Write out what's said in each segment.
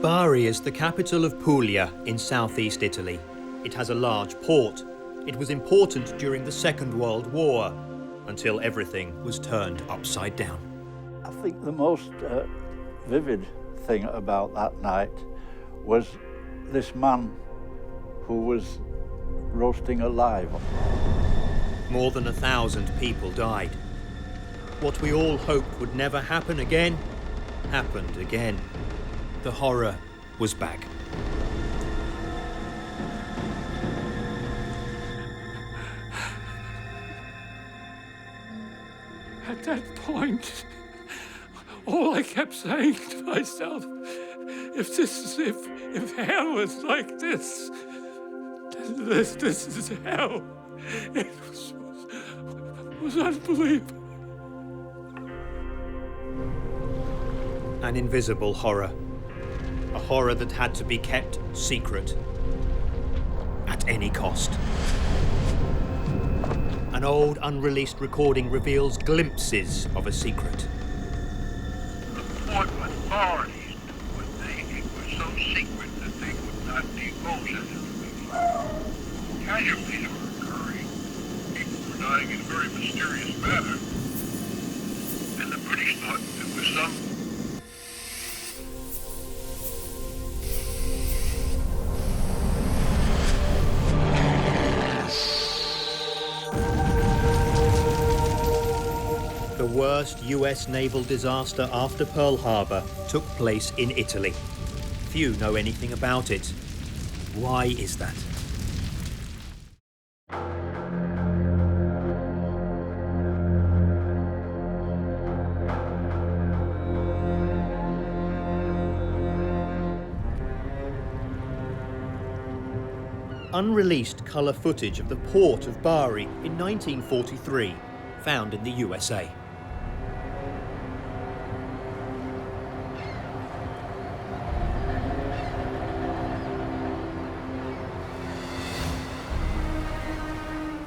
Bari is the capital of Puglia in southeast Italy. It has a large port. It was important during the Second World War, until everything was turned upside down. I think the most vivid thing about that night was this man who was roasting alive. More than 1,000 people died. What we all hoped would never happen again, happened again. The horror was back. At that point, all I kept saying to myself, if hell is like this, then this is hell. It was unbelievable. An invisible horror. A horror that had to be kept secret. At any cost. An old unreleased recording reveals glimpses of a secret. The point with authorities was it was so secret that they would not divulge it information. Casualties were occurring. People were dying in a very mysterious manner. And the British thought it was some The worst US naval disaster after Pearl Harbor took place in Italy. Few know anything about it. Why is that? Unreleased colour footage of the port of Bari in 1943, found in the USA.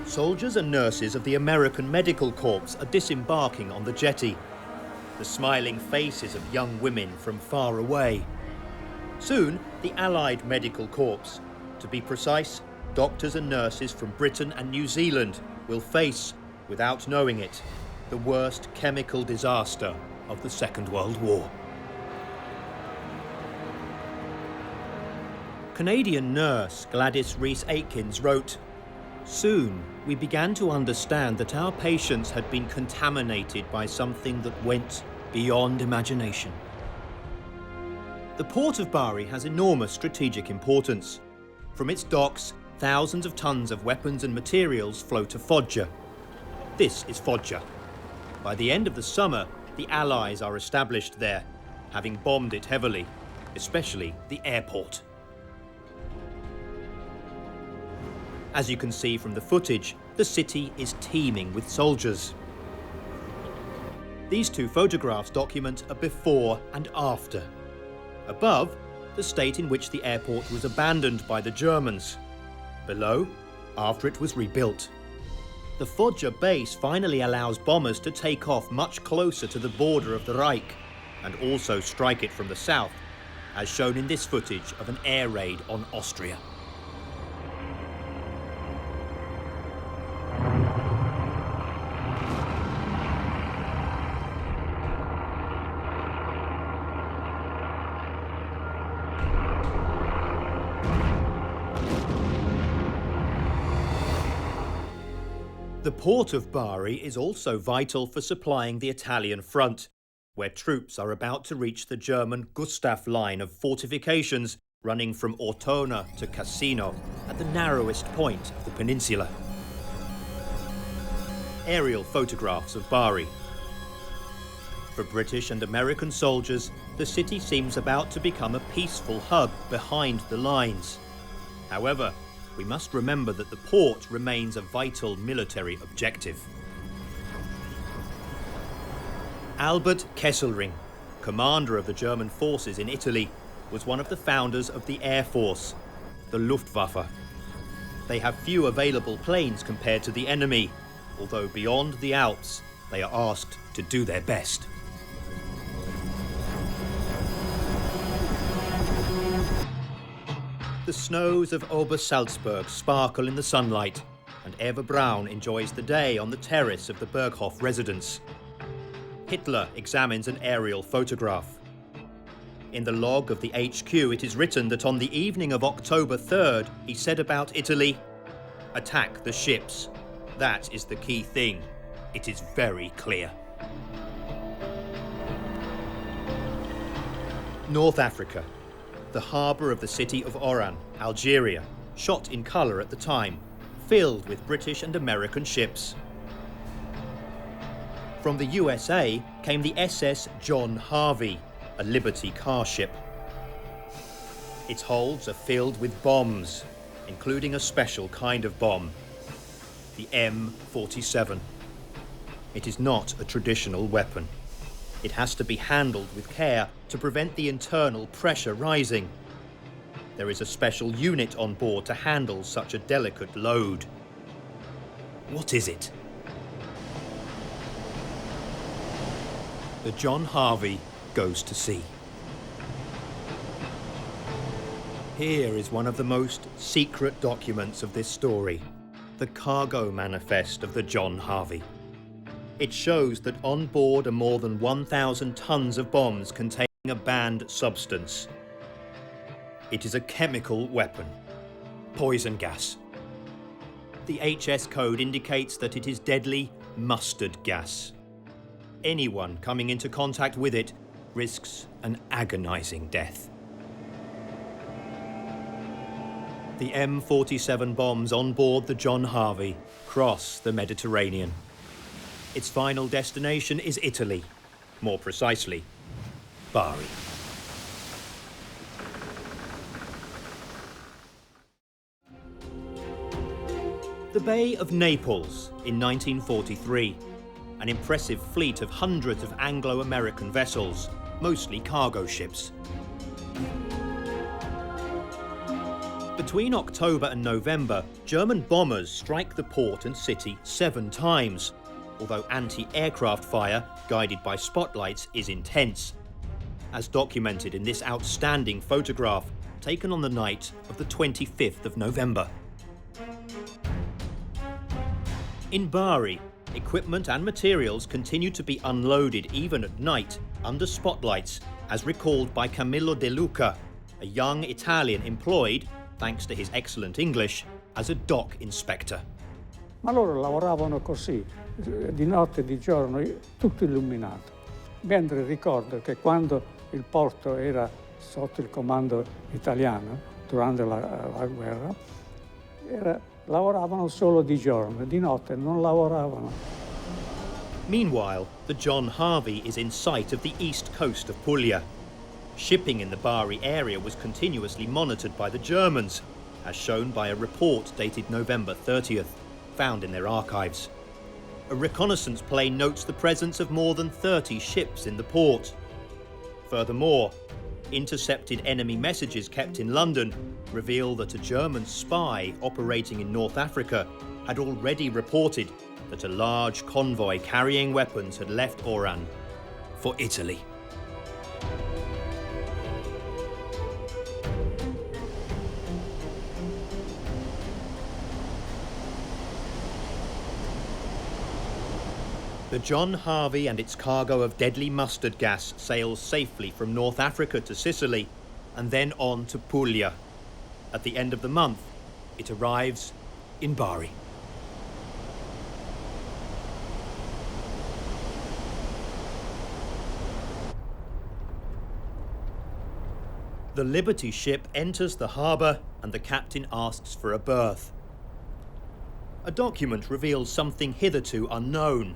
Soldiers and nurses of the American Medical Corps are disembarking on the jetty. The smiling faces of young women from far away. Soon, the Allied Medical Corps, to be precise, doctors and nurses from Britain and New Zealand, will face, without knowing it, the worst chemical disaster of the Second World War. Canadian nurse Gladys Reese-Aikins wrote, "Soon, we began to understand that our patients had been contaminated by something that went beyond imagination." The port of Bari has enormous strategic importance. From its docks, thousands of tons of weapons and materials flow to Foggia. This is Foggia. By the end of the summer, the Allies are established there, having bombed it heavily, especially the airport. As you can see from the footage, the city is teeming with soldiers. These two photographs document a before and after. Above, the state in which the airport was abandoned by the Germans. Below, after it was rebuilt. The Foggia base finally allows bombers to take off much closer to the border of the Reich, and also strike it from the south, as shown in this footage of an air raid on Austria. The port of Bari is also vital for supplying the Italian front, where troops are about to reach the German Gustav line of fortifications running from Ortona to Cassino at the narrowest point of the peninsula. Aerial photographs of Bari. For British and American soldiers, the city seems about to become a peaceful hub behind the lines. However, we must remember that the port remains a vital military objective. Albert Kesselring, commander of the German forces in Italy, was one of the founders of the Air Force, the Luftwaffe. They have few available planes compared to the enemy, although beyond the Alps, they are asked to do their best. The snows of Obersalzberg sparkle in the sunlight, and Eva Braun enjoys the day on the terrace of the Berghof residence. Hitler examines an aerial photograph. In the log of the HQ, it is written that on the evening of October 3rd, he said about Italy, "Attack the ships. That is the key thing. It is very clear." North Africa. The harbour of the city of Oran, Algeria, shot in colour at the time, filled with British and American ships. From the USA came the SS John Harvey, a Liberty car ship. Its holds are filled with bombs, including a special kind of bomb, the M47. It is not a traditional weapon. It has to be handled with care to prevent the internal pressure rising. There is a special unit on board to handle such a delicate load. What is it? The John Harvey goes to sea. Here is one of the most secret documents of this story, the cargo manifest of the John Harvey. It shows that on board are more than 1,000 tons of bombs containing a banned substance. It is a chemical weapon, poison gas. The HS code indicates that it is deadly mustard gas. Anyone coming into contact with it risks an agonizing death. The M47 bombs on board the John Harvey cross the Mediterranean. Its final destination is Italy, more precisely, Bari. The Bay of Naples in 1943. An impressive fleet of hundreds of Anglo-American vessels, mostly cargo ships. Between October and November, German bombers strike the port and city 7 times, although anti-aircraft fire, guided by spotlights, is intense, as documented in this outstanding photograph taken on the night of the 25th of November. In Bari, equipment and materials continue to be unloaded even at night, under spotlights, as recalled by Camillo De Luca, a young Italian employed, thanks to his excellent English, as a dock inspector. Ma loro lavoravano così, di notte e di giorno, tutto illuminato. Mentre ricordo che quando il porto era sotto il comando italiano, durante la guerra, lavoravano solo di giorno, di notte non lavoravano. Meanwhile, the John Harvey is in sight of the east coast of Puglia. Shipping in the Bari area was continuously monitored by the Germans, as shown by a report dated November 30th, found in their archives. A reconnaissance plane notes the presence of more than 30 ships in the port. Furthermore, intercepted enemy messages kept in London reveal that a German spy operating in North Africa had already reported that a large convoy carrying weapons had left Oran for Italy. The John Harvey and its cargo of deadly mustard gas sails safely from North Africa to Sicily and then on to Puglia. At the end of the month, it arrives in Bari. The Liberty ship enters the harbour and the captain asks for a berth. A document reveals something hitherto unknown.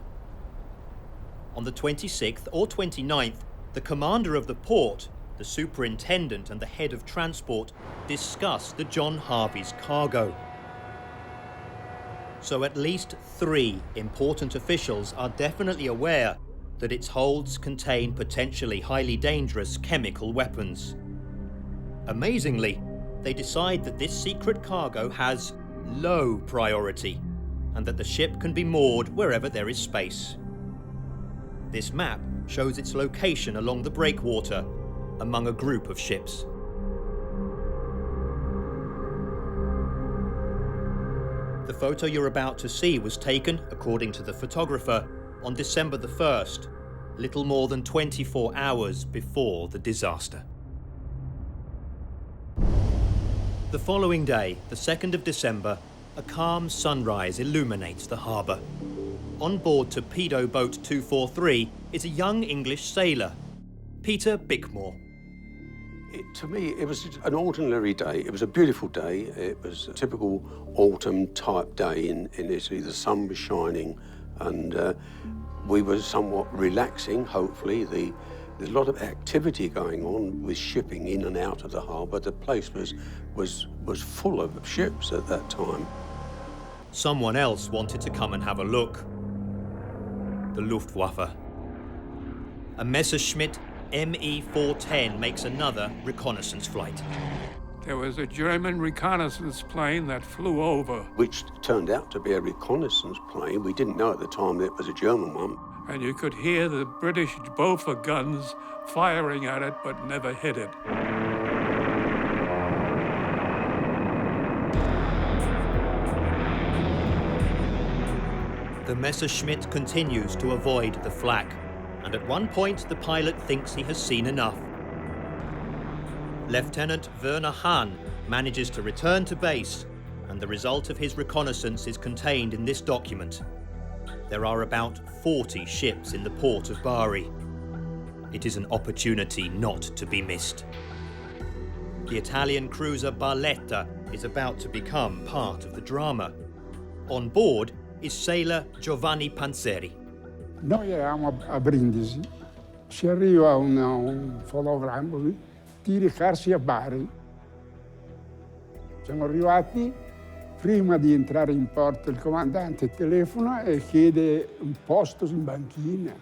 On the 26th or 29th, the commander of the port, the superintendent and the head of transport discuss the John Harvey's cargo. So at least 3 important officials are definitely aware that its holds contain potentially highly dangerous chemical weapons. Amazingly, they decide that this secret cargo has low priority and that the ship can be moored wherever there is space. This map shows its location along the breakwater among a group of ships. The photo you're about to see was taken, according to the photographer, on December the 1st, little more than 24 hours before the disaster. The following day, the 2nd of December, a calm sunrise illuminates the harbour. On board torpedo boat 243 is a young English sailor, Peter Bickmore. To me, it was an ordinary day. It was a beautiful day. It was a typical autumn type day in Italy. The sun was shining and we were somewhat relaxing, hopefully. There's a lot of activity going on with shipping in and out of the harbour. The place was full of ships at that time. Someone else wanted to come and have a look. The Luftwaffe. A Messerschmitt Me-410 makes another reconnaissance flight. There was a German reconnaissance plane that flew over. Which turned out to be a reconnaissance plane. We didn't know at the time that it was a German one. And you could hear the British Bofor guns firing at it, but never hit it. The Messerschmitt continues to avoid the flak, and at one point the pilot thinks he has seen enough. Lieutenant Werner Hahn manages to return to base, and the result of his reconnaissance is contained in this document. There are about 40 ships in the port of Bari. It is an opportunity not to be missed. The Italian cruiser Barletta is about to become part of the drama. On board is sailor Giovanni Panzeri. Noi eravamo a Brindisi, ci arriva un fotogramma di recarsi a Bari. Siamo arrivati, prima di entrare in porto il comandante telefona e chiede un posto in banchina.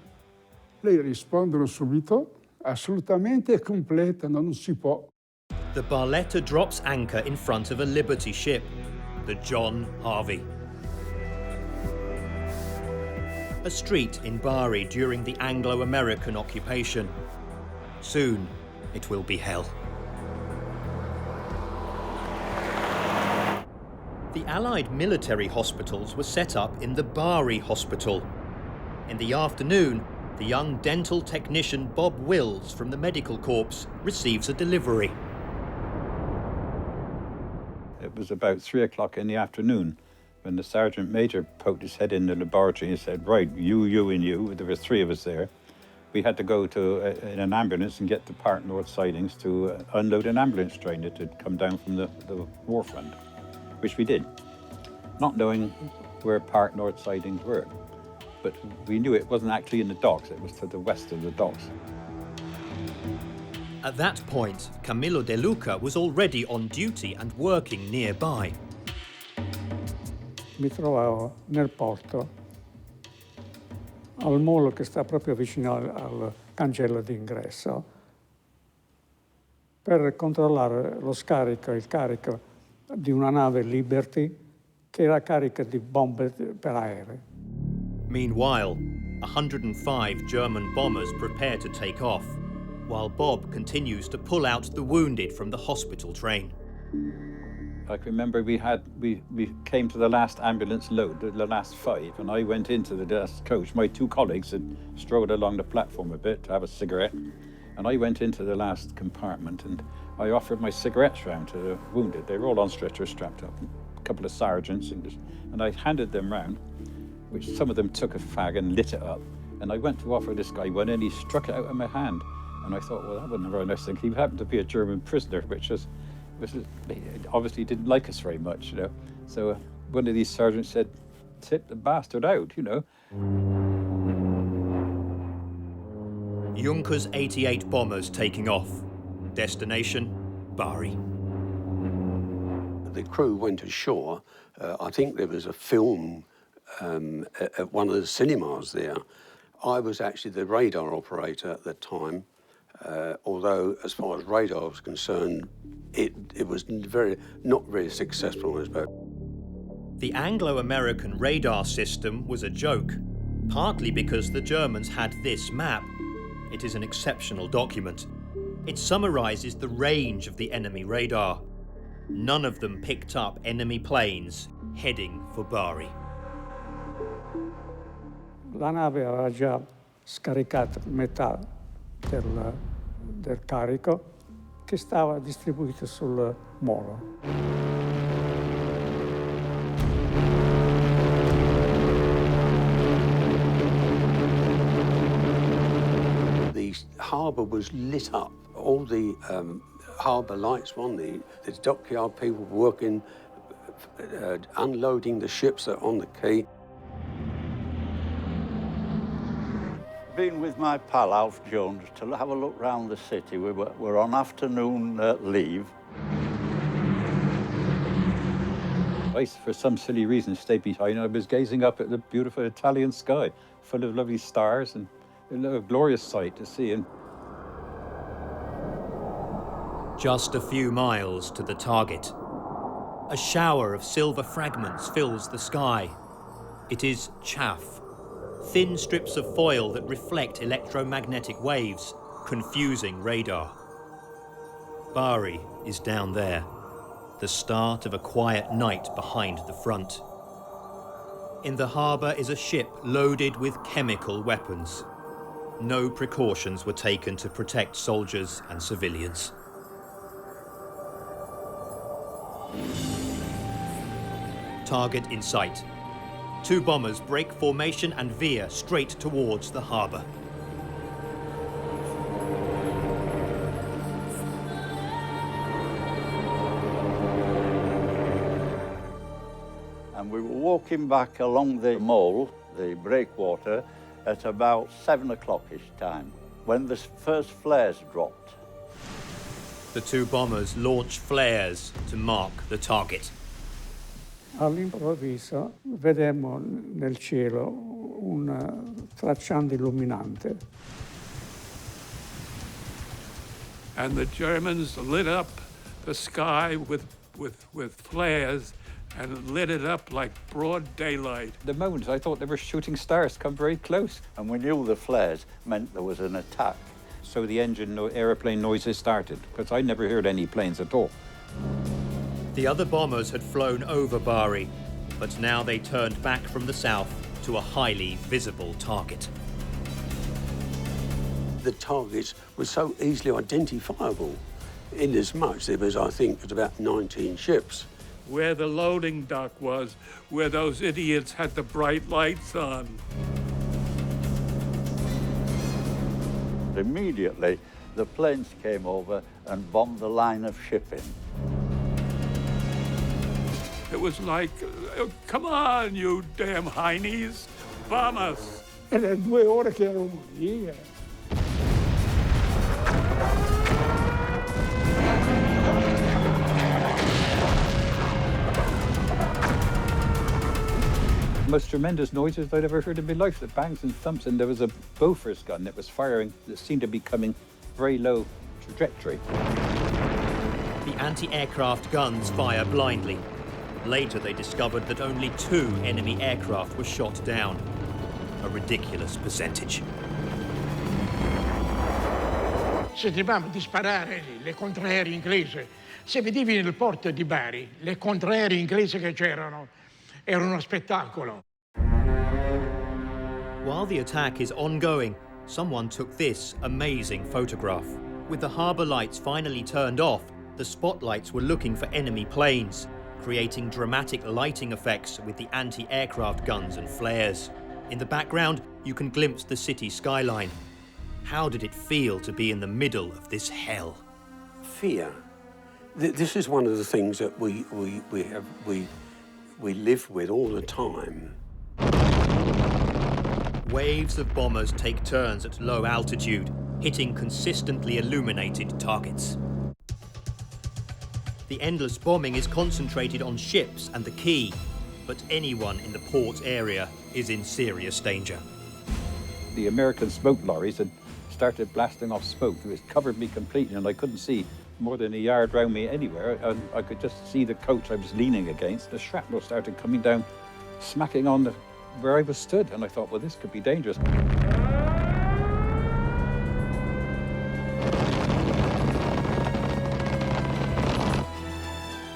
Lei rispondono subito, assolutamente completa, non si può. The Barletta drops anchor in front of a Liberty ship, the John Harvey. A street in Bari during the Anglo-American occupation. Soon, it will be hell. The Allied military hospitals were set up in the Bari Hospital. In the afternoon, the young dental technician Bob Wills from the Medical Corps receives a delivery. It was about 3 o'clock in the afternoon when the Sergeant Major poked his head in the laboratory and said, right, you and you, there were 3 of us there. We had to go in an ambulance and get to Park North Sidings to unload an ambulance train that had come down from the wharfront, which we did, not knowing where Park North Sidings were. But we knew it wasn't actually in the docks, it was to the west of the docks. At that point, Camillo De Luca was already on duty and working nearby. Mi trovavo nel porto, al molo che sta proprio vicino al cancello d'ingresso, per controllare lo scarico, il carico di una nave Liberty che era carica di bombe per aerei. Meanwhile, 105 German bombers prepare to take off, while Bob continues to pull out the wounded from the hospital train. I can remember we came to the last ambulance load, the last 5, and I went into the last coach. My 2 colleagues had strolled along the platform a bit to have a cigarette, and I went into the last compartment and I offered my cigarettes round to the wounded. They were all on stretchers strapped up, a couple of sergeants, and I handed them round, which some of them took a fag and lit it up. And I went to offer this guy one and he struck it out of my hand. And I thought, well, that wasn't a very nice thing. He happened to be a German prisoner, which obviously didn't like us very much, you know. So one of these sergeants said, tip the bastard out, you know. Juncker's 88 bombers taking off. Destination, Bari. The crew went ashore. I think there was a film at one of the cinemas there. I was actually the radar operator at the time, although as far as radar was concerned, it was not very successful on this boat. The Anglo-American radar system was a joke, partly because the Germans had this map. It is an exceptional document. It summarizes the range of the enemy radar. None of them picked up enemy planes, heading for Bari. La nave aveva già scaricato metà del carico che stava distribuito sul molo. The harbour was lit up. All the harbour lights were on. The dockyard people were working, unloading the ships that are on the quay. Been with my pal Alf Jones to have a look round the city. We're on afternoon leave. I, for some silly reason, stayed behind. I was gazing up at the beautiful Italian sky, full of lovely stars, and a glorious sight to see. And Just a few miles to the target. A shower of silver fragments fills the sky. It is chaff. Thin strips of foil that reflect electromagnetic waves, confusing radar. Bari is down there, the start of a quiet night behind the front. In the harbour is a ship loaded with chemical weapons. No precautions were taken to protect soldiers and civilians. Target in sight. Two bombers break formation and veer straight towards the harbour. And we were walking back along the mole, the breakwater, at about 7 o'clock-ish time, when the first flares dropped. The two bombers launch flares to mark the target. All'improvviso vedemmo nel cielo un tracciante illuminante. And the Germans lit up the sky with flares and lit it up like broad daylight. the moment I thought they were shooting stars come very close. And we knew the flares meant there was an attack. So the aeroplane noises started, because I never heard any planes at all. The other bombers had flown over Bari, but now they turned back from the south to a highly visible target. The targets were so easily identifiable, inasmuch there was, I think, about 19 ships. Where the loading dock was, where those idiots had the bright lights on. Immediately, the planes came over and bombed the line of shipping. It was like, come on, you damn heinies, bomb us. E le 2 ore che eravamo lì. Most tremendous noises I'd ever heard in my life, the bangs and thumps, and there was a Bofors gun that was firing that seemed to be coming very low trajectory. The anti-aircraft guns fire blindly. Later they discovered that only 2 enemy aircraft were shot down. A ridiculous percentage. Sentivamo di sparare le contraeree inglesi. Se vedevi nel porto di Bari le contraeree inglesi che c'erano, era uno spettacolo. While the attack is ongoing, someone took this amazing photograph. With the harbour lights finally turned off, the spotlights were looking for enemy planes, creating dramatic lighting effects with the anti-aircraft guns and flares. In the background, you can glimpse the city skyline. How did it feel to be in the middle of this hell? Fear. This is one of the things that we live with all the time. Waves of bombers take turns at low altitude, hitting consistently illuminated targets. The endless bombing is concentrated on ships and the quay, but anyone in the port area is in serious danger. The American smoke lorries had started blasting off smoke. It covered me completely, and I couldn't see more than a yard round me anywhere, and I could just see the coach I was leaning against. The shrapnel started coming down, smacking on where I was stood, and I thought, well, this could be dangerous.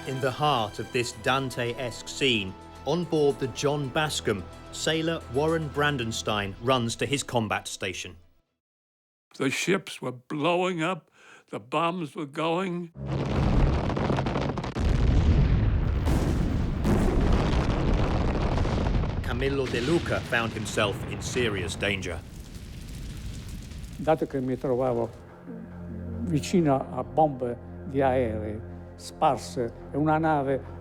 In the heart of this Dante-esque scene, On board the John Bascom, sailor Warren Brandenstein runs to his combat station. The ships were blowing up, the bombs were going. Camillo De Luca found himself in serious danger. Dato che mi trovavo vicino a bombe di aerei sparse e una nave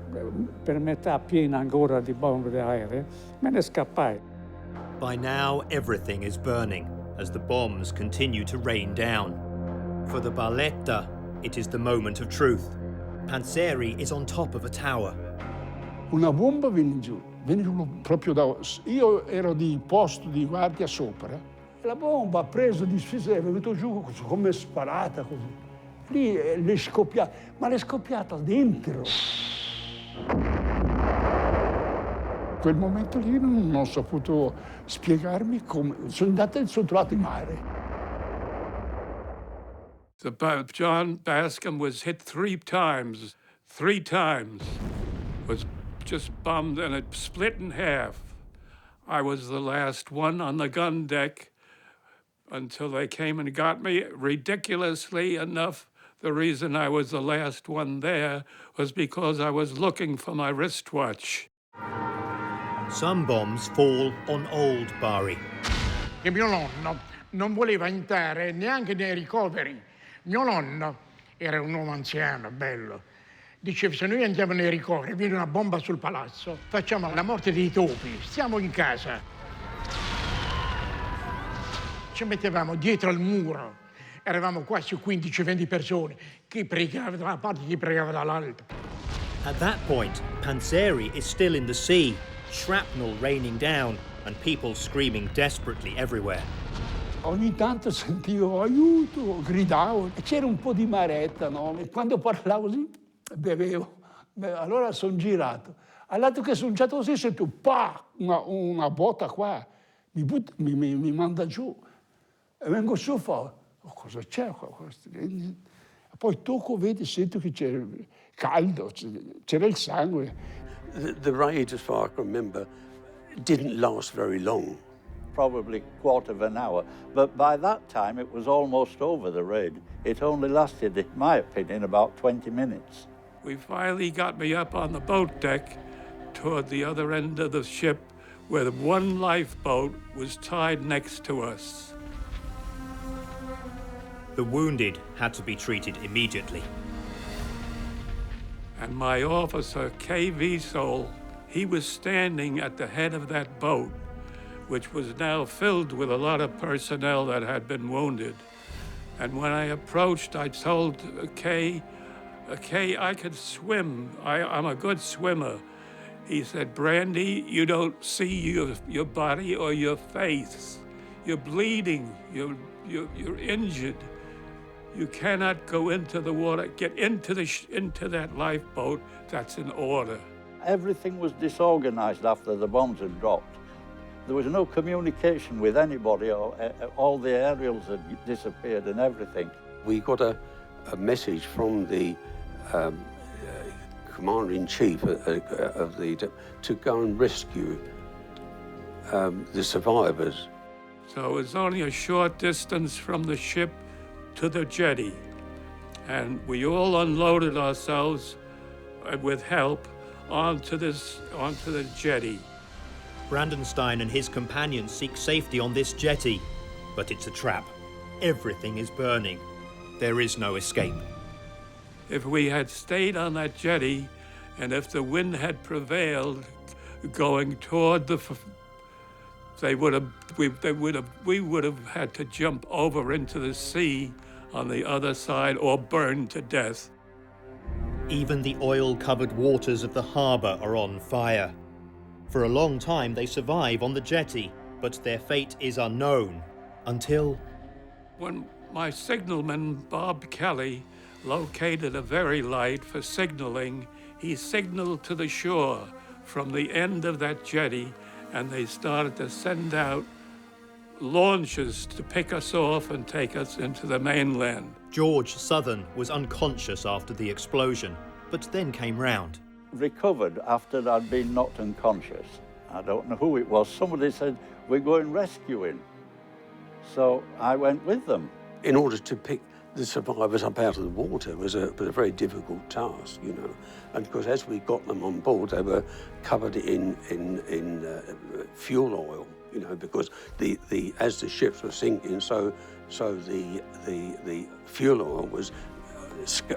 per metà piena ancora di bombe di aerei, me ne scappai. By now, everything is burning as the bombs continue to rain down. For the Barletta, it is the moment of truth. Panzeri is on top of a tower. Una bomba venne giù proprio da... Io ero di posto di guardia sopra. La bomba ha preso di sfida, è venuto giù come sparata così. Lì le scoppiata, ma l'è scoppiata dentro. Quel momento lì non ho saputo spiegarmi come. Sono trovato in mare. The John Bascom was hit 3 times. 3 times. Was just bombed and it split in half. I was the last one on the gun deck until they came and got me. Ridiculously enough, the reason I was the last one there was because I was looking for my wristwatch. Some bombs fall on old Bari. E mio nonno non voleva entrare neanche nei ricoveri. Mio nonno era un uomo anziano, bello. Diceva, se noi andiamo nei ricoveri, viene una bomba sul palazzo, facciamo la morte dei topi, stiamo in casa. Ci mettevamo dietro al muro, eravamo quasi 15-20 persone, chi pregava da una parte, chi pregava dall'altra. At that point, Panzeri is still in the sea, shrapnel raining down and people screaming desperately everywhere. Ogni tanto sentivo aiuto, gridavo, e c'era un po' di maretta, no? E quando parlavo così, bevevo. Allora sono girato. All'altro che sono girato così, sento una botta qua, mi manda giù. E vengo su e fa, cosa c'è qua? Poi tocco, vedi, sento che c'era caldo, c'era il sangue. The raid, as far as I can remember, didn't last very long. Probably a quarter of an hour, but by that time it was almost over, the raid. It only lasted, in my opinion, about 20 minutes. We finally got me up on the boat deck toward the other end of the ship where one lifeboat was tied next to us. The wounded had to be treated immediately. And my officer, K.V. Soul, he was standing at the head of that boat, which was now filled with a lot of personnel that had been wounded. And when I approached, I told Kay, I could swim. I'm a good swimmer. He said, Brandy, you don't see your body or your face. You're bleeding. You're injured. You cannot go into the water. Get into that lifeboat. That's an order. Everything was disorganized after the bombs had dropped. There was no communication with anybody. All the aerials had disappeared and everything. We got a message from the commander-in-chief of to go and rescue the survivors. So it was only a short distance from the ship to the jetty. And we all unloaded ourselves with help onto the jetty. Brandenstein and his companions seek safety on this jetty, but it's a trap. Everything is burning. There is no escape. If we had stayed on that jetty, and if the wind had prevailed, going toward we would have had to jump over into the sea on the other side or burn to death. Even the oil-covered waters of the harbour are on fire. For a long time they survive on the jetty, but their fate is unknown until... When my signalman, Bob Kelly, located a very light for signaling, he signaled to the shore from the end of that jetty, and they started to send out launches to pick us off and take us into the mainland. George Southern was unconscious after the explosion, but then came round. recovered after I'd been knocked unconscious. I don't know who it was. Somebody said, we're going rescuing. So I went with them. In order to pick the survivors up out of the water was a very difficult task, you know. And because as we got them on board, they were covered in fuel oil, you know, because as the ships were sinking, so the fuel oil was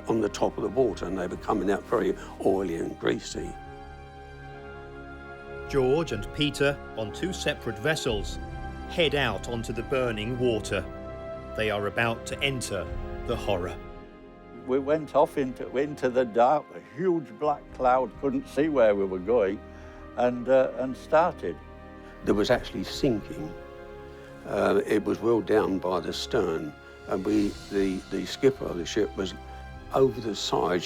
on the top of the water, and they were coming out very oily and greasy. George and Peter, on two separate vessels, head out onto the burning water. They are about to enter the horror. We went off into the dark, a huge black cloud, couldn't see where we were going, and started. There was actually sinking. It was well down by the stern, and the skipper of the ship was over the side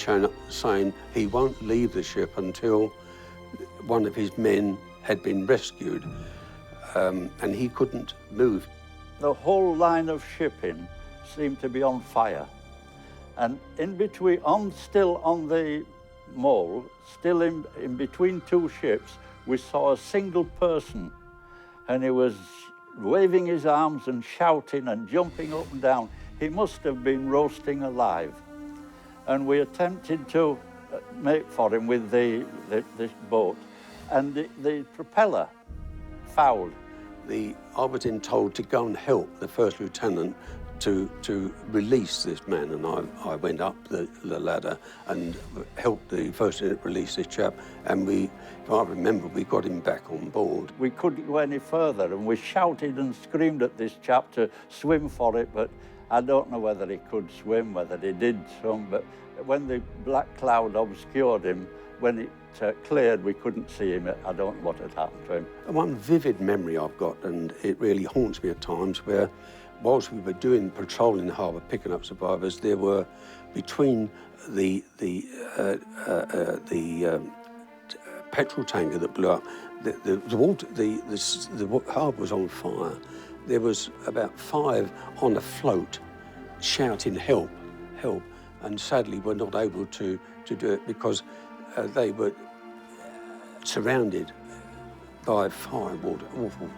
saying he won't leave the ship until one of his men had been rescued, and he couldn't move. The whole line of shipping seemed to be on fire. And in between, still on the mole, still in between two ships, we saw a single person, and he was waving his arms and shouting and jumping up and down. He must have been roasting alive. And we attempted to make for him with this boat, and the propeller fouled. I was then told to go and help the first lieutenant to release this man, and I went up the ladder and helped the first lieutenant release this chap, and if I remember, we got him back on board. We couldn't go any further, and we shouted and screamed at this chap to swim for it, but I don't know whether he could swim, whether he did swim, but when the black cloud obscured him, when it cleared, we couldn't see him. I don't know what had happened to him. One vivid memory I've got, and it really haunts me at times, where whilst we were doing patrol in the harbour, picking up survivors, there were between the petrol tanker that blew up, the harbour was on fire. There was about 5 on a float shouting help, help, and sadly were not able to do it because they were surrounded by fire water. Awful.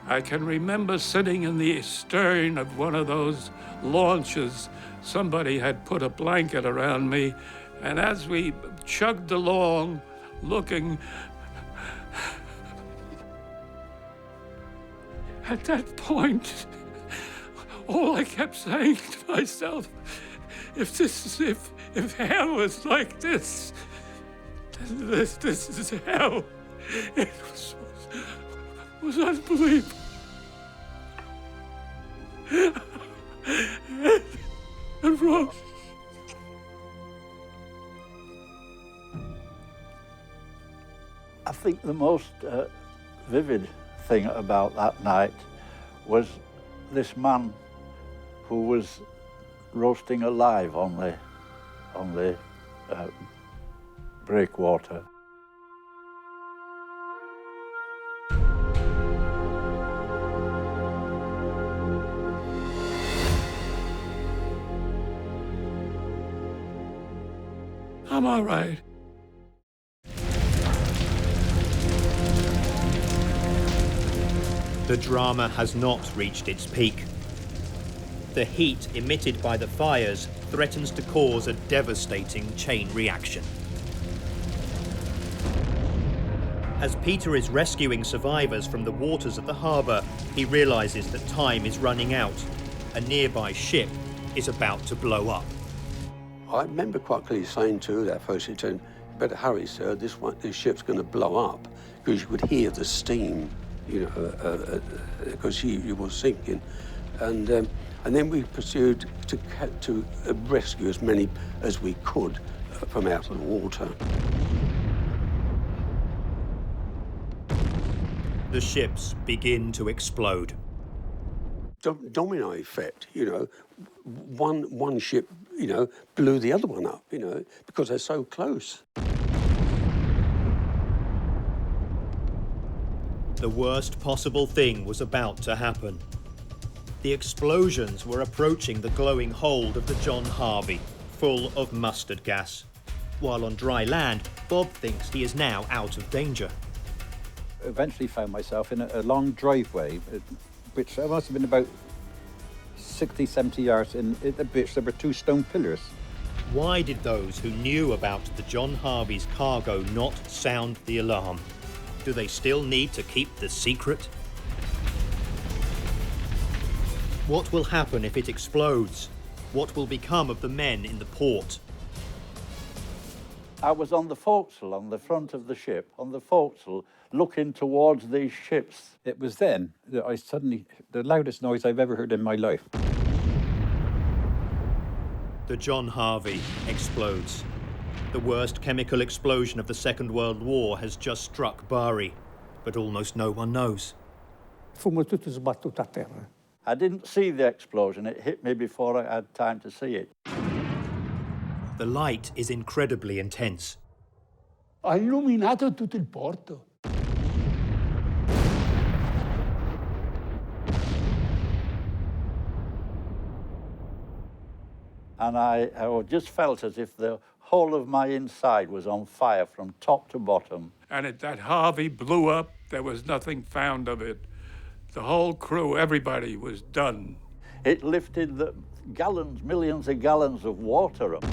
I can remember sitting in the stern of one of those launches. Somebody had put a blanket around me, and as we chugged along, looking, at that point, all I kept saying to myself, if hell is like this, this is hell. It was unbelievable. And wrong. I think the most vivid thing about that night was this man who was roasting alive on the breakwater. I'm all right. The drama has not reached its peak. The heat emitted by the fires threatens to cause a devastating chain reaction. As Peter is rescuing survivors from the waters of the harbour, he realises that time is running out. A nearby ship is about to blow up. I remember quite clearly saying to that first lieutenant, "Better hurry, sir, this ship's going to blow up," because you could hear the steam, you know, because you were sinking. And then we pursued to rescue as many as we could from out of the water. The ships begin to explode. Domino effect, you know, one ship, you know, blew the other one up, you know, because they're so close. The worst possible thing was about to happen. The explosions were approaching the glowing hold of the John Harvey, full of mustard gas. While on dry land, Bob thinks he is now out of danger. Eventually found myself in a long driveway, which must have been about 60, 70 yards in which there were 2 stone pillars. Why did those who knew about the John Harvey's cargo not sound the alarm? Do they still need to keep the secret? What will happen if it explodes? What will become of the men in the port? I was on the forecastle, on the front of the ship, on the forecastle, looking towards these ships. It was then that I suddenly, the loudest noise I've ever heard in my life. The John Harvey explodes. The worst chemical explosion of the Second World War has just struck Bari, but almost no one knows. Fummo tutti sbattuti a terra. I didn't see the explosion. It hit me before I had time to see it. The light is incredibly intense. Ha illuminato tutto il porto. And I just felt as if the whole of my inside was on fire from top to bottom. And that Harvey blew up. There was nothing found of it. The whole crew, everybody was done. It lifted the gallons, millions of gallons of water up,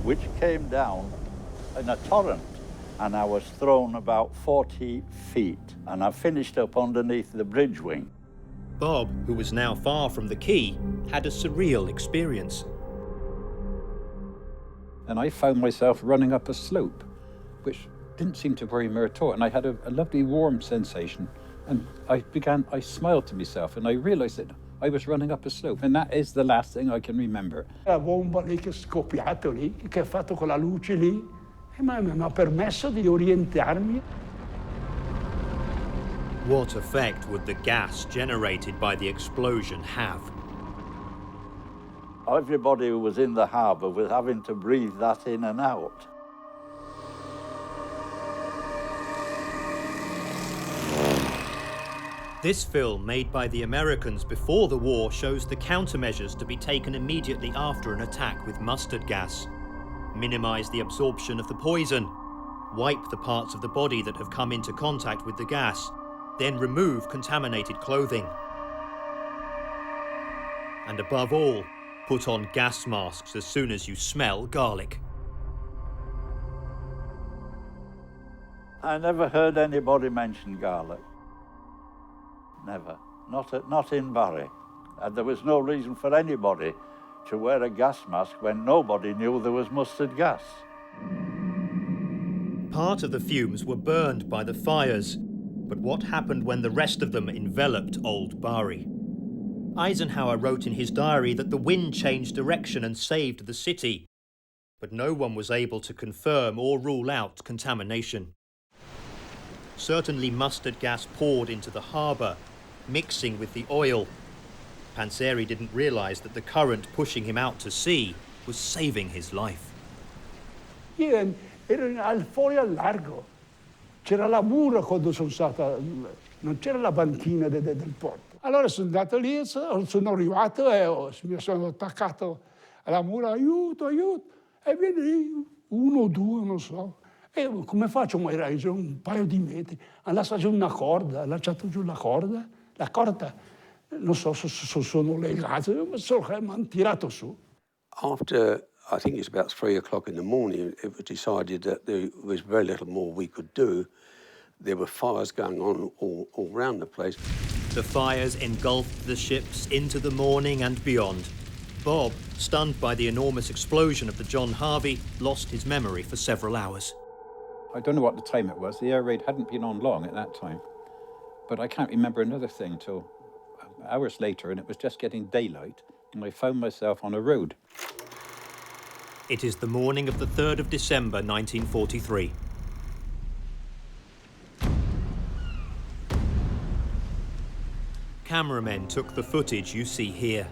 which came down in a torrent. And I was thrown about 40 feet. And I finished up underneath the bridge wing. Bob, who was now far from the quay, had a surreal experience. And I found myself running up a slope, which didn't seem to worry me at all. And I had a lovely warm sensation. And I smiled to myself and I realized that I was running up a slope. And that is the last thing I can remember. La bomba lì che è scoppiato lì, che ha fatto quella luce lì, ma mi ha permesso di orientarmi. What effect would the gas generated by the explosion have? Everybody who was in the harbour was having to breathe that in and out. This film, made by the Americans before the war, shows the countermeasures to be taken immediately after an attack with mustard gas. Minimize the absorption of the poison, wipe the parts of the body that have come into contact with the gas, then remove contaminated clothing. And above all, put on gas masks as soon as you smell garlic. I never heard anybody mention garlic. Never. Not in Bari. And there was no reason for anybody to wear a gas mask when nobody knew there was mustard gas. Part of the fumes were burned by the fires, but what happened when the rest of them enveloped old Bari? Eisenhower wrote in his diary that the wind changed direction and saved the city, but no one was able to confirm or rule out contamination. Certainly mustard gas poured into the harbour, mixing with the oil. Panzeri didn't realise that the current pushing him out to sea was saving his life. Io ero fuori al largo. C'era la mura quando sono stata, non c'era la banchina del porto. Allora sono andato lì, sono arrivato e mi sono attaccato alla mura, aiuto, aiuto. E viene lì, 1 o 2, non so. E come faccio? Ma era giù un paio di metri. Ha lasciato giù una corda, ha lanciato giù la corda, non so se sono legato, ma mi hanno tirato su. After, I think it's about 3 o'clock in the morning, it was decided that there was very little more we could do. There were fires going on all around the place. The fires engulfed the ships into the morning and beyond. Bob, stunned by the enormous explosion of the John Harvey, lost his memory for several hours. I don't know what the time it was. The air raid hadn't been on long at that time. But I can't remember another thing till hours later, and it was just getting daylight, and I found myself on a road. It is the morning of the 3rd of December, 1943. Cameramen took the footage you see here.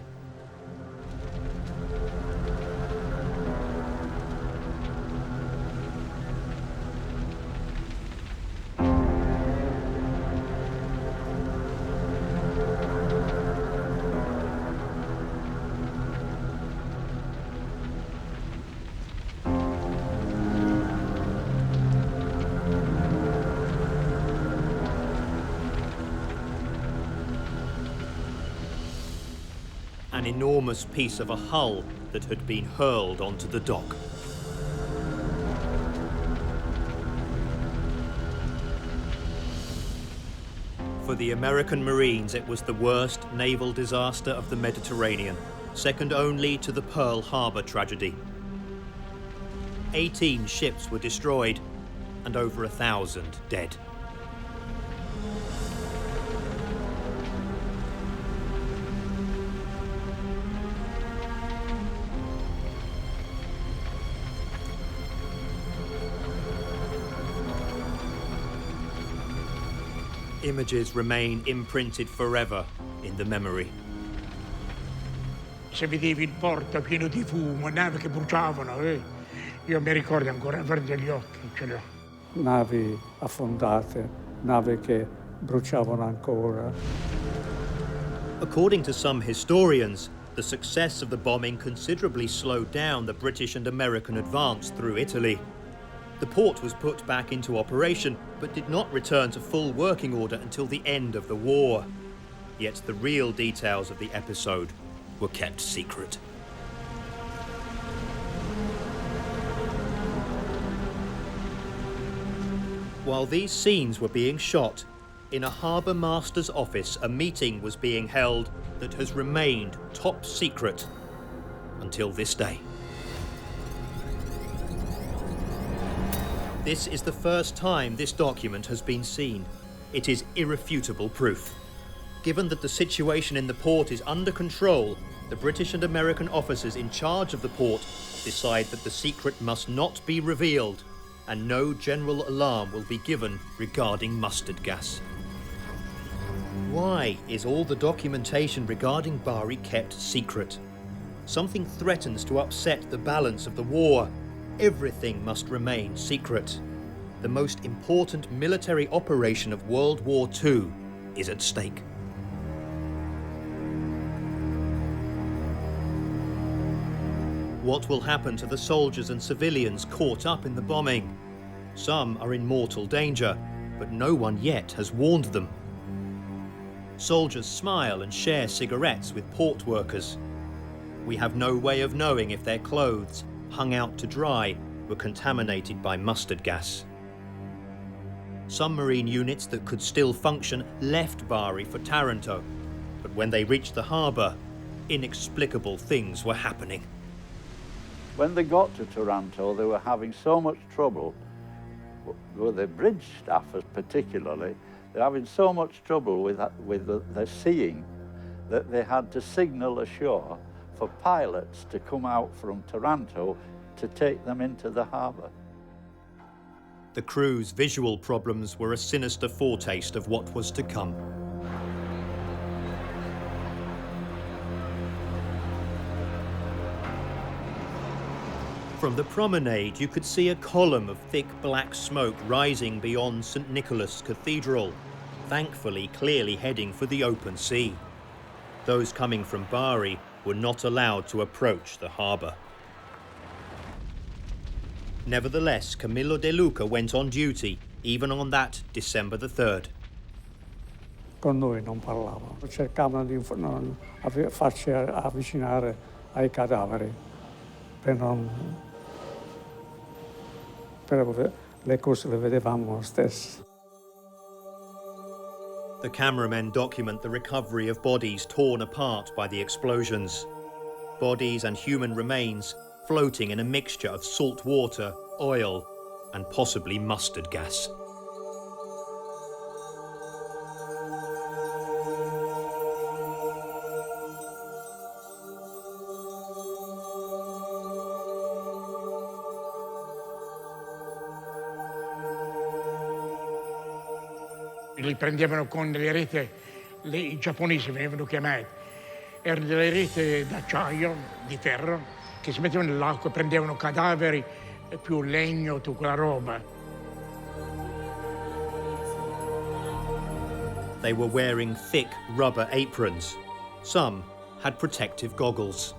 enormous piece of a hull that had been hurled onto the dock. For the American Marines, it was the worst naval disaster of the Mediterranean, second only to the Pearl Harbor tragedy. 18 ships were destroyed and over 1,000 dead. Images remain imprinted forever in the memory. Se vedevi il porto pieno di fumo, navi che bruciavano, io mi ricordo ancora, verdi gli occhi, ce li ho. Navi affondate, navi che bruciavano ancora. According to some historians, the success of the bombing considerably slowed down the British and American advance through Italy. The port was put back into operation, but did not return to full working order until the end of the war. Yet the real details of the episode were kept secret. While these scenes were being shot, in a harbour master's office, a meeting was being held that has remained top secret until this day. This is the first time this document has been seen. It is irrefutable proof. Given that the situation in the port is under control, the British and American officers in charge of the port decide that the secret must not be revealed and no general alarm will be given regarding mustard gas. Why is all the documentation regarding Bari kept secret? Something threatens to upset the balance of the war. Everything must remain secret. The most important military operation of World War II is at stake. What will happen to the soldiers and civilians caught up in the bombing? Some are in mortal danger, but no one yet has warned them. Soldiers smile and share cigarettes with port workers. We have no way of knowing if their clothes, hung out to dry, were contaminated by mustard gas. Some marine units that could still function left Bari for Taranto, but when they reached the harbour, inexplicable things were happening. When they got to Taranto, they were having so much trouble, with the bridge staff particularly, they're having so much trouble with the seeing that they had to signal ashore for pilots to come out from Taranto to take them into the harbour. The crew's visual problems were a sinister foretaste of what was to come. From the promenade, you could see a column of thick black smoke rising beyond St. Nicholas Cathedral, thankfully clearly heading for the open sea. Those coming from Bari were not allowed to approach the harbour. Nevertheless, Camillo De Luca went on duty, even on that December the 3rd. Con noi non parlavano, cercavano di non farci avvicinare ai cadaveri per le cose le vedevamo lo stesso. The cameramen document the recovery of bodies torn apart by the explosions. Bodies and human remains floating in a mixture of salt water, oil, and possibly mustard gas. Li prendevano con le reti, i giapponesi venivano chiamati, erano delle reti d'acciaio, di ferro, che si mettevano nell'acqua, prendevano cadaveri, più legno, tutta quella roba. They were wearing thick rubber aprons. Some had protective goggles.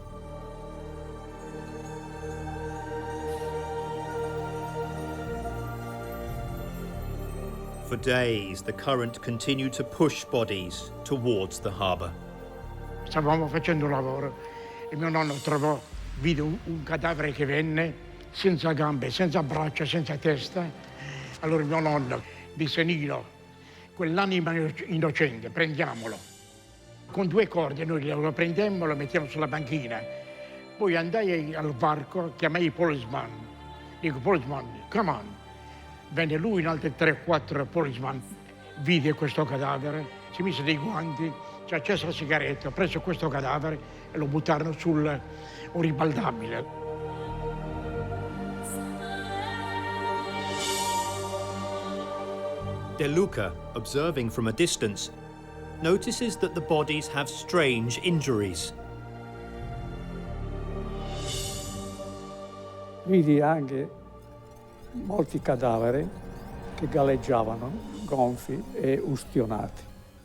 For days, the current continued to push bodies towards the harbour. stavamo facendo un lavoro e mio nonno vide un cadavere che venne senza gambe, senza braccia, senza testa. Allora mio nonno disse: Nino, quell'anima innocente, prendiamolo. Con 2 corde noi lo prendiamo, lo mettiamo sulla banchina. Poi andai al varco, chiamai il policeman. Dico: policeman, come on. Venne lui in altri 3-4 policeman, vide questo cadavere, si mise dei guanti, ci accese la sigaretta, prese questo cadavere e lo buttarono sul un ribaldabile. De Luca, observing from a distance, notices that the bodies have strange injuries. Vidi anche molti cadaveri che galleggiavano, gonfi e ustionati.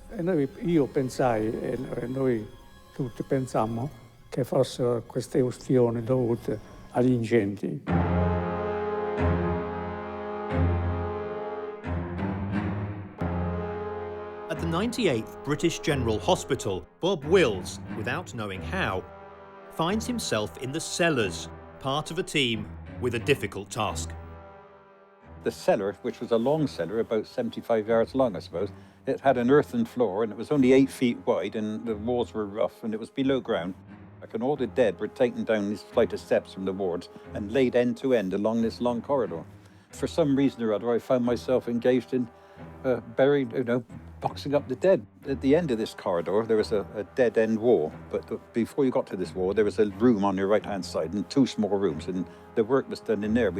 E io pensai, e noi tutti pensammo, che fossero queste ustioni dovute agli incendi. At the 98th British General Hospital, Bob Wills, without knowing how, finds himself in the cellars, part of a team with a difficult task. The cellar, which was a long cellar, about 75 yards long, I suppose, it had an earthen floor and it was only 8 feet wide and the walls were rough and it was below ground. And all the dead were taken down this flight of steps from the wards and laid end to end along this long corridor. For some reason or other, I found myself engaged in buried, boxing up the dead. At the end of this corridor, there was a dead-end wall, but before you got to this wall, there was a room on your right-hand side and 2 small rooms, and the work was done in there.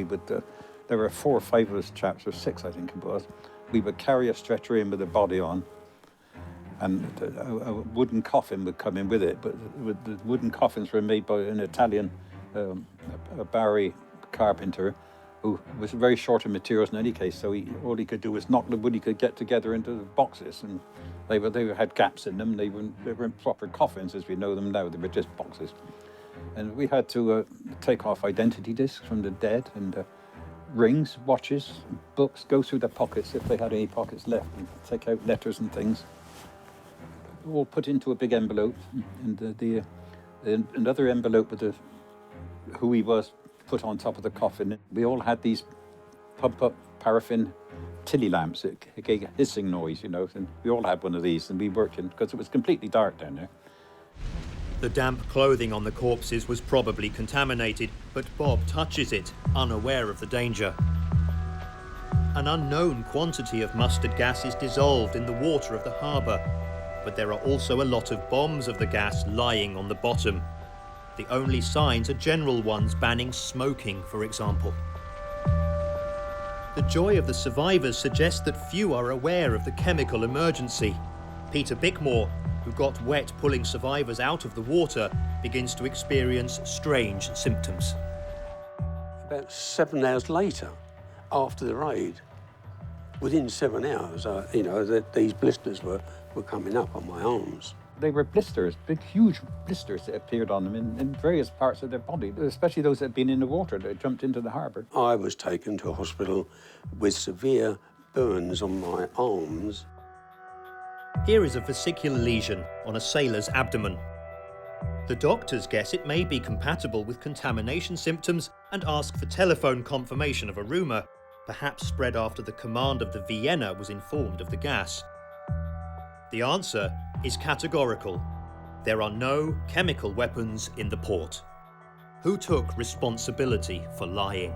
There were 4 or 5 of us chaps, or 6, I think it was. We would carry a stretcher in with the body on, and a wooden coffin would come in with it, but the wooden coffins were made by an Italian, a Bari carpenter, who was very short of materials in any case, so all he could do was knock the wood he could get together into the boxes, and they had gaps in them. They weren't proper coffins as we know them now, they were just boxes. And we had to take off identity discs from the dead, and rings, watches, books, go through their pockets if they had any pockets left, and take out letters and things. All put into a big envelope, and another envelope with who he was put on top of the coffin. We all had these pump-up paraffin tilly lamps. It gave a hissing noise, and we all had one of these, and we worked in, because it was completely dark down there. The damp clothing on the corpses was probably contaminated, but Bob touches it, unaware of the danger. An unknown quantity of mustard gas is dissolved in the water of the harbour, but there are also a lot of bombs of the gas lying on the bottom. The only signs are general ones banning smoking, for example. The joy of the survivors suggests that few are aware of the chemical emergency. Peter Bickmore, who got wet pulling survivors out of the water, begins to experience strange symptoms. About 7 hours later, after the raid, within 7 hours, these blisters were coming up on my arms. They were blisters, big, huge blisters that appeared on them in various parts of their body, especially those that had been in the water, that had jumped into the harbour. I was taken to a hospital with severe burns on my arms. Here is a vesicular lesion on a sailor's abdomen. The doctors guess it may be compatible with contamination symptoms and ask for telephone confirmation of a rumour, perhaps spread after the command of the Vienna was informed of the gas. The answer is categorical. There are no chemical weapons in the port. Who took responsibility for lying?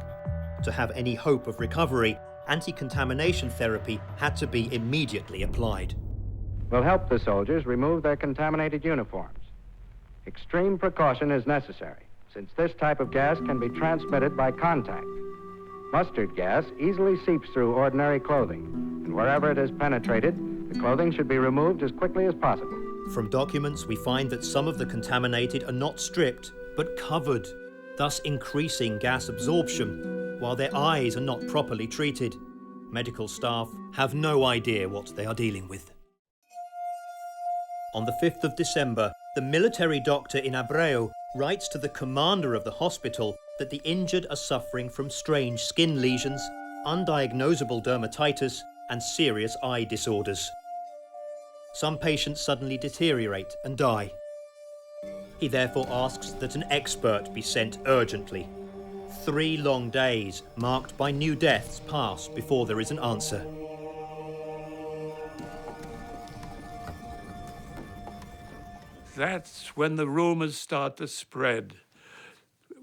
To have any hope of recovery, anti-contamination therapy had to be immediately applied. Will help the soldiers remove their contaminated uniforms. Extreme precaution is necessary, since this type of gas can be transmitted by contact. Mustard gas easily seeps through ordinary clothing, and wherever it has penetrated, the clothing should be removed as quickly as possible. From documents, we find that some of the contaminated are not stripped, but covered, thus increasing gas absorption, while their eyes are not properly treated. Medical staff have no idea what they are dealing with. On the 5th of December, the military doctor in Abreu writes to the commander of the hospital that the injured are suffering from strange skin lesions, undiagnosable dermatitis, and serious eye disorders. Some patients suddenly deteriorate and die. He therefore asks that an expert be sent urgently. 3 long days, marked by new deaths, pass before there is an answer. That's when the rumors start to spread.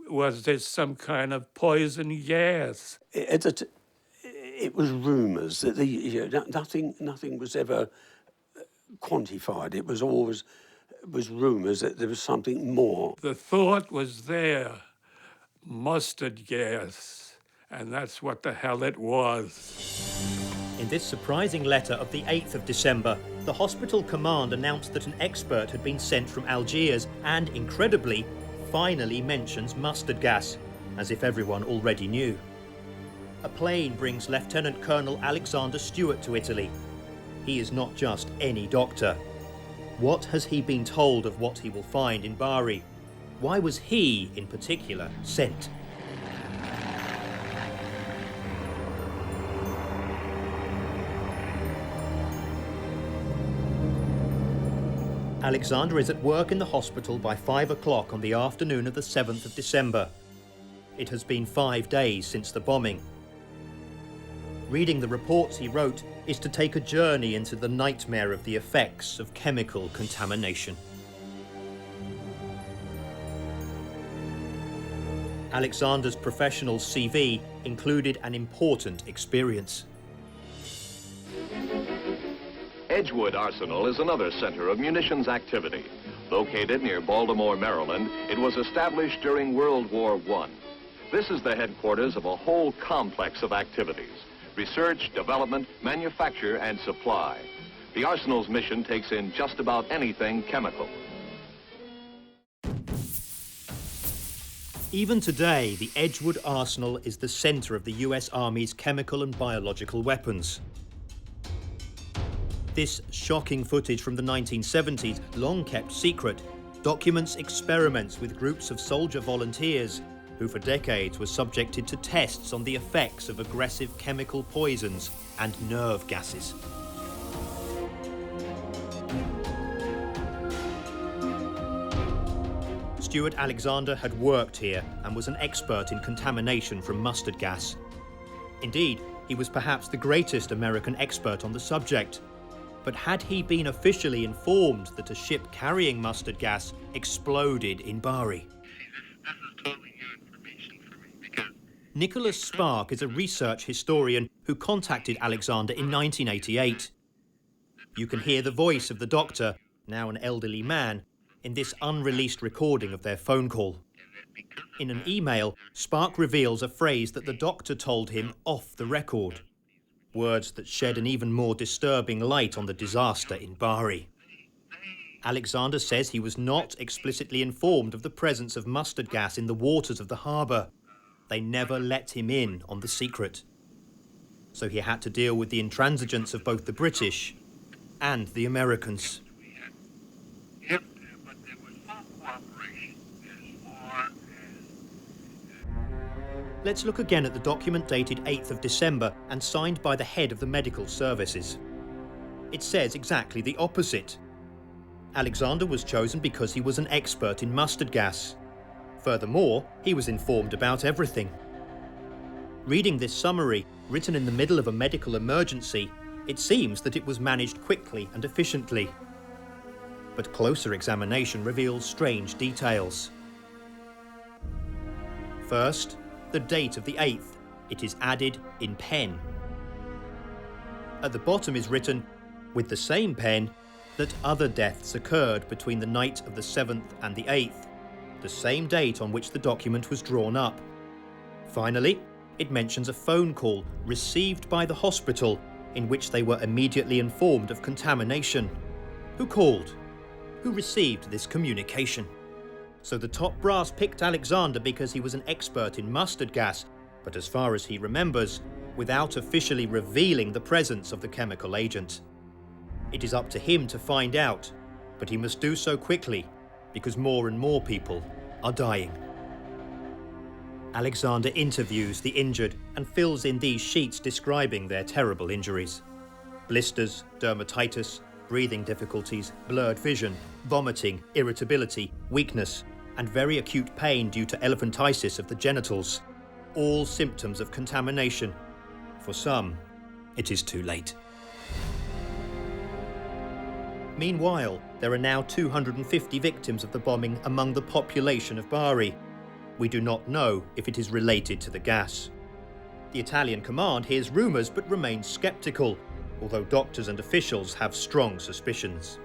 Was this some kind of poison gas? It was rumours that nothing was ever quantified. It was always rumours that there was something more. The thought was there, mustard gas, and that's what the hell it was. In this surprising letter of the 8th of December, the hospital command announced that an expert had been sent from Algiers and, incredibly, finally mentions mustard gas, as if everyone already knew. A plane brings Lieutenant Colonel Alexander Stewart to Italy. He is not just any doctor. What has he been told of what he will find in Bari? Why was he, in particular, sent? Alexander is at work in the hospital by 5 o'clock on the afternoon of the 7th of December. It has been 5 days since the bombing. Reading the reports he wrote is to take a journey into the nightmare of the effects of chemical contamination. Alexander's professional CV included an important experience. Edgewood Arsenal is another center of munitions activity. Located near Baltimore, Maryland, it was established during World War I. This is the headquarters of a whole complex of activities: research, development, manufacture, and supply. The Arsenal's mission takes in just about anything chemical. Even today, the Edgewood Arsenal is the center of the US Army's chemical and biological weapons. This shocking footage from the 1970s, long kept secret, documents experiments with groups of soldier volunteers who for decades were subjected to tests on the effects of aggressive chemical poisons and nerve gases. Stuart Alexander had worked here and was an expert in contamination from mustard gas. Indeed, he was perhaps the greatest American expert on the subject. But had he been officially informed that a ship carrying mustard gas exploded in Bari? This is totally new information for me because Nicholas Spark is a research historian who contacted Alexander in 1988. You can hear the voice of the doctor, now an elderly man, in this unreleased recording of their phone call. In an email, Spark reveals a phrase that the doctor told him off the record. Words that shed an even more disturbing light on the disaster in Bari. Alexander says he was not explicitly informed of the presence of mustard gas in the waters of the harbour. They never let him in on the secret. So he had to deal with the intransigence of both the British and the Americans. but there was full cooperation as far as Let's look again at the document dated 8th of December and signed by the head of the medical services. It says exactly the opposite. Alexander was chosen because he was an expert in mustard gas. Furthermore, he was informed about everything. Reading this summary, written in the middle of a medical emergency, it seems that it was managed quickly and efficiently. But closer examination reveals strange details. First, the date of the 8th. It is added in pen. At the bottom is written, with the same pen, that other deaths occurred between the night of the 7th and the 8th, the same date on which the document was drawn up. Finally, it mentions a phone call received by the hospital in which they were immediately informed of contamination. Who called? Who received this communication? So the top brass picked Alexander because he was an expert in mustard gas, but as far as he remembers, without officially revealing the presence of the chemical agent. It is up to him to find out, but he must do so quickly because more and more people are dying. Alexander interviews the injured and fills in these sheets describing their terrible injuries. Blisters, dermatitis, breathing difficulties, blurred vision, vomiting, irritability, weakness, and very acute pain due to elephantiasis of the genitals. All symptoms of contamination. For some, it is too late. Meanwhile, there are now 250 victims of the bombing among the population of Bari. We do not know if it is related to the gas. The Italian command hears rumours but remains sceptical, although doctors and officials have strong suspicions.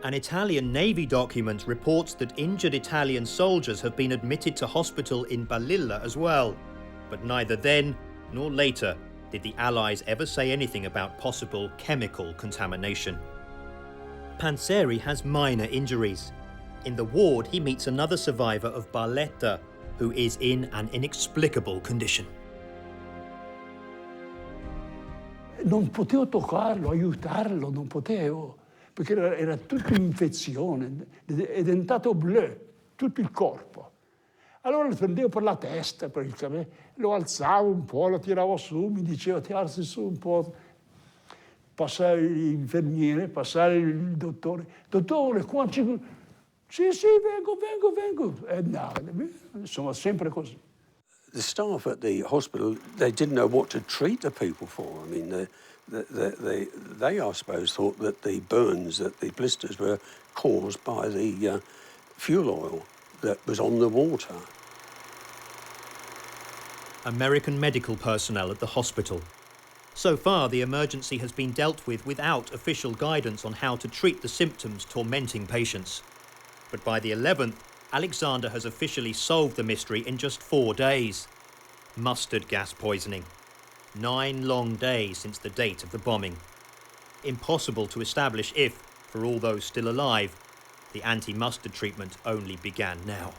An Italian Navy document reports that injured Italian soldiers have been admitted to hospital in Balilla as well, but neither then nor later did the Allies ever say anything about possible chemical contamination. Panzeri has minor injuries. In the ward, he meets another survivor of Barletta, who is in an inexplicable condition. Non potevo toccarlo, aiutarlo, non potevo, perché era tutto infezione, è diventato blu, tutto il corpo. Allora lo prendevo per la testa, per il cabello, lo alzavo un po', lo tiravo su, mi diceva ti alzi su un po'. Passare l'infermiere, passare il dottore. Dottore, qua c'è... Sì, vengo. No, insomma, sempre così. The staff at the hospital, they didn't know what to treat the people for. I mean, they I suppose, thought that the burns, that the blisters were caused by the fuel oil that was on the water. American medical personnel at the hospital. So far, the emergency has been dealt with without official guidance on how to treat the symptoms tormenting patients. But by the 11th, Alexander has officially solved the mystery in just 4 days. Mustard gas poisoning. 9 long days since the date of the bombing. Impossible to establish if, for all those still alive, the anti-mustard treatment only began now.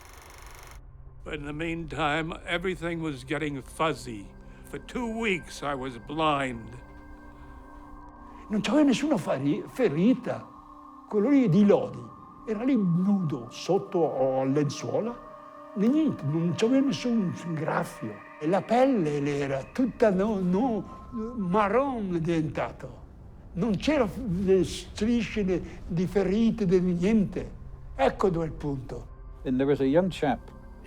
But in the meantime, everything was getting fuzzy. For 2 weeks I was blind. Non c'aveva nessuna ferita. Quello lì di Lodi era lì nudo, sotto a lenzuola. Niente, non c'aveva nessun graffio. E la pelle era tutta marron diventato. Non c'era strisce di ferite, di niente. Ecco dove è il punto. And there was a young chap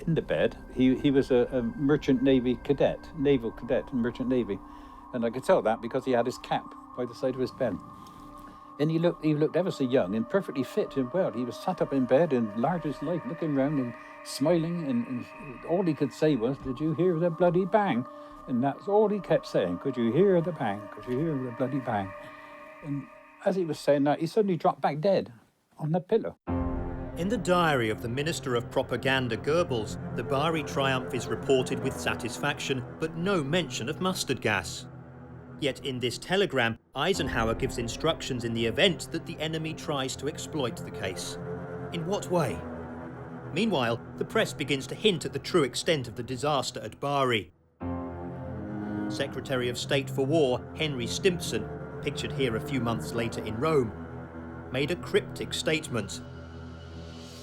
in the bed. He was a merchant navy cadet, naval cadet in merchant navy, and I could tell that because he had his cap by the side of his bed. And he looked ever so young and perfectly fit and well. He was sat up in bed and large as life, looking round and smiling, and all he could say was, "Did you hear the bloody bang?" And that's all he kept saying. "Could you hear the bang? Could you hear the bloody bang?" And as he was saying that, he suddenly dropped back dead on the pillow. In the diary of the Minister of Propaganda Goebbels, the Bari triumph is reported with satisfaction, but no mention of mustard gas. Yet in this telegram, Eisenhower gives instructions in the event that the enemy tries to exploit the case. In what way? Meanwhile, the press begins to hint at the true extent of the disaster at Bari. Secretary of State for War Henry Stimson, pictured here a few months later in Rome, made a cryptic statement.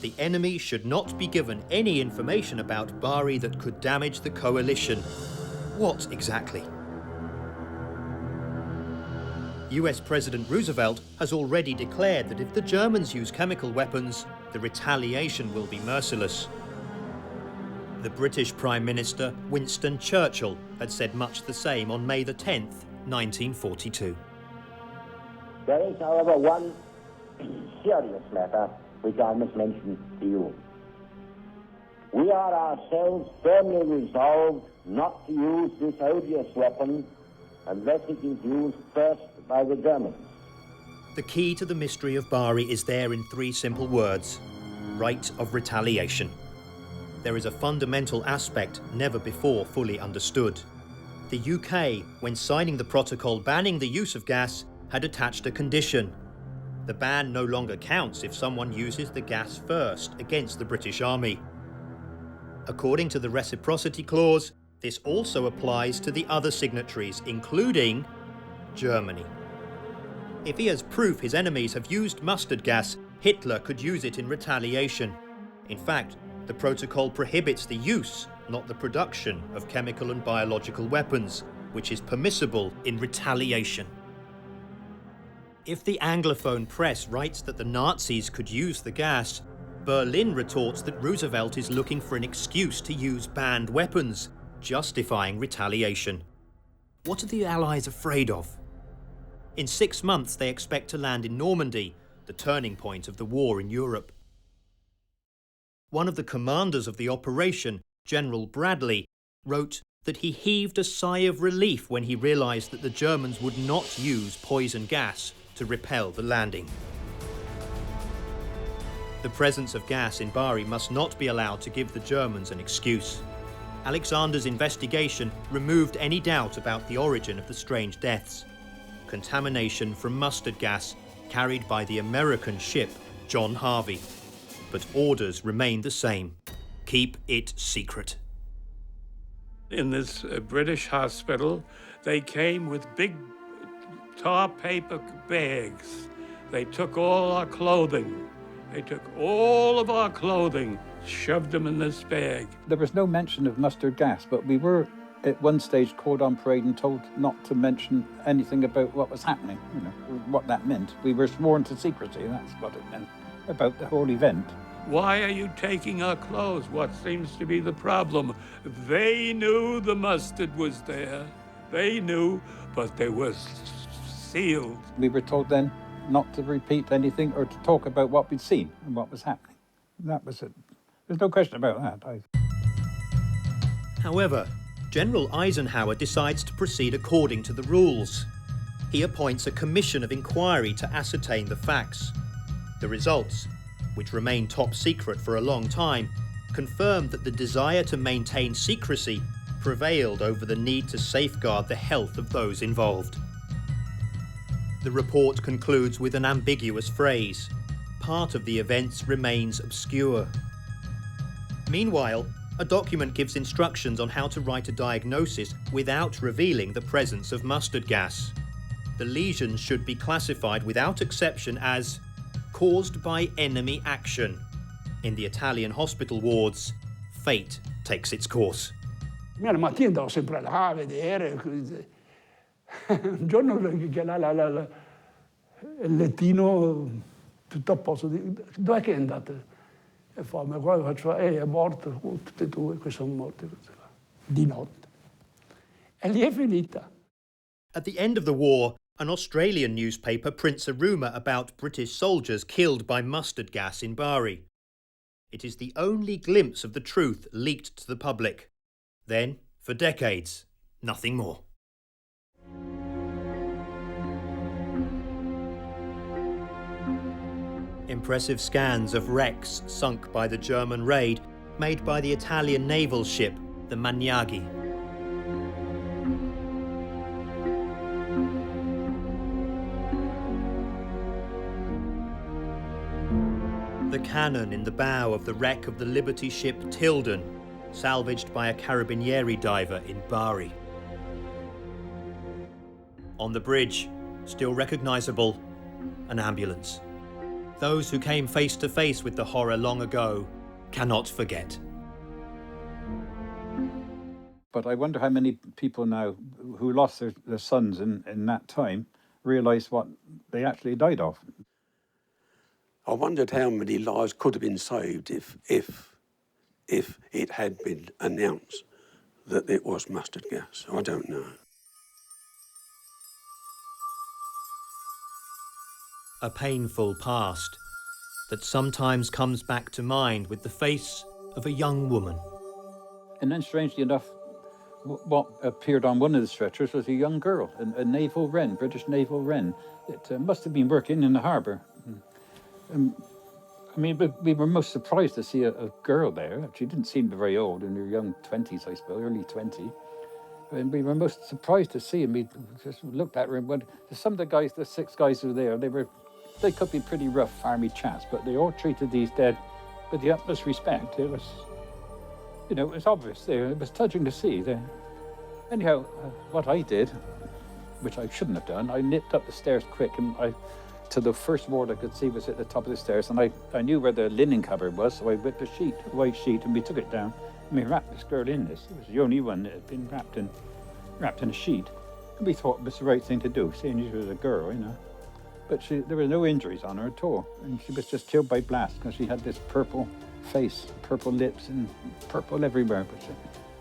The enemy should not be given any information about Bari that could damage the coalition. What exactly? US President Roosevelt has already declared that if the Germans use chemical weapons, the retaliation will be merciless. The British Prime Minister Winston Churchill had said much the same on May the 10th, 1942. There is, however, one serious matter which I must mention to you. We are ourselves firmly resolved not to use this odious weapon unless it is used first by the Germans. The key to the mystery of Bari is there in 3 simple words: right of retaliation. There is a fundamental aspect never before fully understood. The UK, when signing the protocol banning the use of gas, had attached a condition. The ban no longer counts if someone uses the gas first against the British Army. According to the reciprocity clause, this also applies to the other signatories, including Germany. If he has proof his enemies have used mustard gas, Hitler could use it in retaliation. In fact, the protocol prohibits the use, not the production, of chemical and biological weapons, which is permissible in retaliation. If the Anglophone press writes that the Nazis could use the gas, Berlin retorts that Roosevelt is looking for an excuse to use banned weapons, justifying retaliation. What are the Allies afraid of? In 6 months, they expect to land in Normandy, the turning point of the war in Europe. One of the commanders of the operation, General Bradley, wrote that he heaved a sigh of relief when he realized that the Germans would not use poison gas to repel the landing. The presence of gas in Bari must not be allowed to give the Germans an excuse. Alexander's investigation removed any doubt about the origin of the strange deaths. Contamination from mustard gas carried by the American ship John Harvey. But orders remain the same. Keep it secret. In this British hospital, they came with big tar paper bags. They took all our clothing. They took all of our clothing, shoved them in this bag. There was no mention of mustard gas, but we were at one stage called on parade and told not to mention anything about what was happening, what that meant. We were sworn to secrecy, that's what it meant, about the whole event. Why are you taking our clothes? What seems to be the problem? They knew the mustard was there. They knew, but they were sealed. We were told then not to repeat anything or to talk about what we'd seen and what was happening. That was it. There's no question about that. However, General Eisenhower decides to proceed according to the rules. He appoints a commission of inquiry to ascertain the facts. The results, which remain top secret for a long time, confirmed that the desire to maintain secrecy prevailed over the need to safeguard the health of those involved. The report concludes with an ambiguous phrase: part of the events remains obscure. Meanwhile, a document gives instructions on how to write a diagnosis without revealing the presence of mustard gas. The lesions should be classified without exception as caused by enemy action. In the Italian hospital wards, fate takes its course. La mattina andavo sempre là a vedere. Un giorno che là il lettino tutto a posto. Dov'è che è andata? E fa, ma guarda, faccio, è morto, tutte e due, che sono morte. Di notte. E lì è finita. At the end of the war, an Australian newspaper prints a rumour about British soldiers killed by mustard gas in Bari. It is the only glimpse of the truth leaked to the public. Then, for decades, nothing more. Impressive scans of wrecks sunk by the German raid made by the Italian naval ship, the Maniaghi. The cannon in the bow of the wreck of the Liberty ship Tilden, salvaged by a Carabinieri diver in Bari. On the bridge, still recognisable, an ambulance. Those who came face to face with the horror long ago cannot forget. But I wonder how many people now who lost their sons in that time realise what they actually died of. I wondered how many lives could have been saved if it had been announced that it was mustard gas. I don't know. A painful past that sometimes comes back to mind with the face of a young woman. And then, strangely enough, what appeared on one of the stretchers was a young girl, a naval wren, British naval wren. It must have been working in the harbour. I mean, we were most surprised to see a girl there. She didn't seem very old, in her young 20s, I suppose, early 20. And we were most surprised to see him. We just looked at her and went, some of the guys, the 6 guys who were there, they could be pretty rough army chaps, but they all treated these dead with the utmost respect. It was, it was obvious there. It was touching to see. Anyhow, what I did, which I shouldn't have done, I nipped up the stairs quick, and to the first ward I could see was at the top of the stairs, and I knew where the linen cupboard was, so I whipped a white sheet, and we took it down, and we wrapped this girl in this. It was the only one that had been wrapped in a sheet. And we thought it was the right thing to do, seeing she was a girl, But there were no injuries on her at all. And she was just killed by blast because she had this purple face, purple lips, and purple everywhere.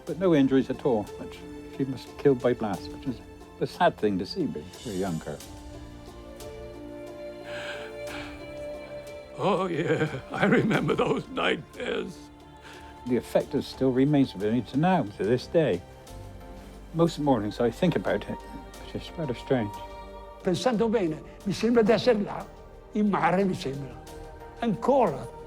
But no injuries at all. But she was killed by blast, which is a sad thing to see, really, for a young girl. Oh, yeah, I remember those nightmares. The effect still remains with me to now, to this day. Most mornings I think about it, which is rather strange. Pensando bene, mi sembra di essere là, in mare mi sembra. Ancora.